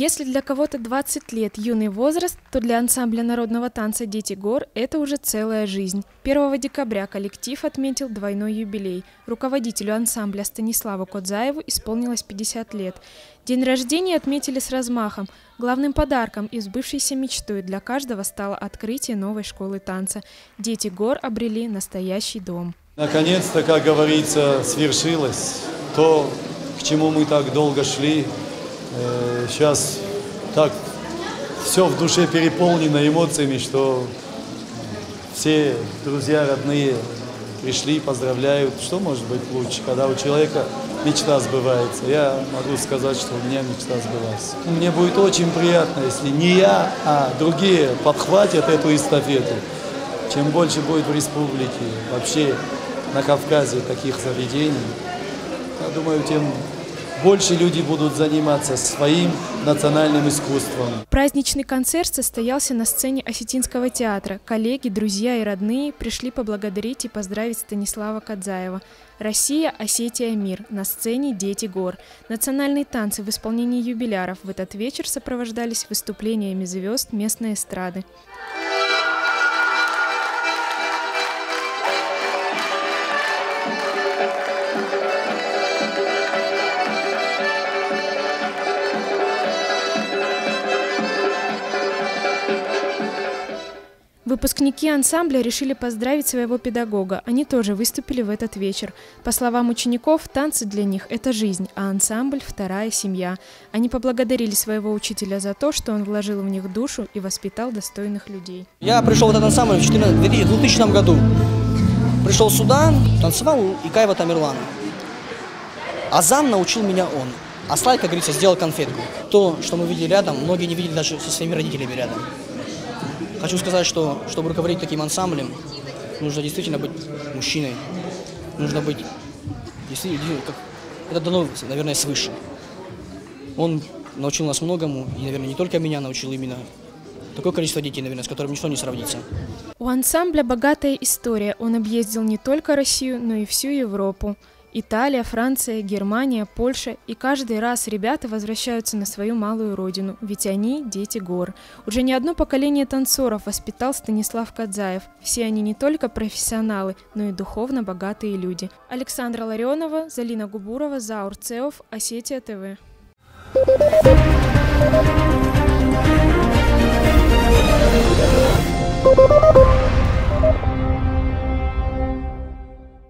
Если для кого-то 20 лет – юный возраст, то для ансамбля народного танца «Дети гор» это уже целая жизнь. 1 декабря коллектив отметил двойной юбилей. Руководителю ансамбля Станиславу Кодзаеву исполнилось 50 лет. День рождения отметили с размахом. Главным подарком и сбывшейся мечтой для каждого стало открытие новой школы танца. «Дети гор» обрели настоящий дом. Наконец-то, как говорится, свершилось то, к чему мы так долго шли. Сейчас так все в душе переполнено эмоциями, что все друзья, родные пришли, поздравляют. Что может быть лучше, когда у человека мечта сбывается? Я могу сказать, что у меня мечта сбылась. Мне будет очень приятно, если не я, а другие подхватят эту эстафету. Чем больше будет в республике, вообще на Кавказе таких заведений, я думаю, тем больше люди будут заниматься своим национальным искусством. Праздничный концерт состоялся на сцене Осетинского театра. Коллеги, друзья и родные пришли поблагодарить и поздравить Станислава Кодзаева. «Россия, Осетия, мир» на сцене «Дети гор». Национальные танцы в исполнении юбиляров в этот вечер сопровождались выступлениями звезд местной эстрады. Выпускники ансамбля решили поздравить своего педагога. Они тоже выступили в этот вечер. По словам учеников, танцы для них – это жизнь, а ансамбль – вторая семья. Они поблагодарили своего учителя за то, что он вложил в них душу и воспитал достойных людей. Я пришел в этот ансамбль в 2000 году. Пришел сюда, танцевал у Икаева Тамерлана. Азан научил меня он. А слайд, как говорится, сделал конфетку. То, что мы видели рядом, многие не видели даже со своими родителями рядом. Хочу сказать, что чтобы руководить таким ансамблем, нужно действительно быть мужчиной. Нужно быть, это дано, наверное, свыше. Он научил нас многому, и, наверное, не только меня научил именно такое количество детей, наверное, с которым ничто не сравнится. У ансамбля богатая история. Он объездил не только Россию, но и всю Европу. Италия, Франция, Германия, Польша. И каждый раз ребята возвращаются на свою малую родину, ведь они – дети гор. Уже не одно поколение танцоров воспитал Станислав Кодзаев. Все они не только профессионалы, но и духовно богатые люди. Александра Ларионова, Залина Губурова, Заур Цеов, Осетия ТВ.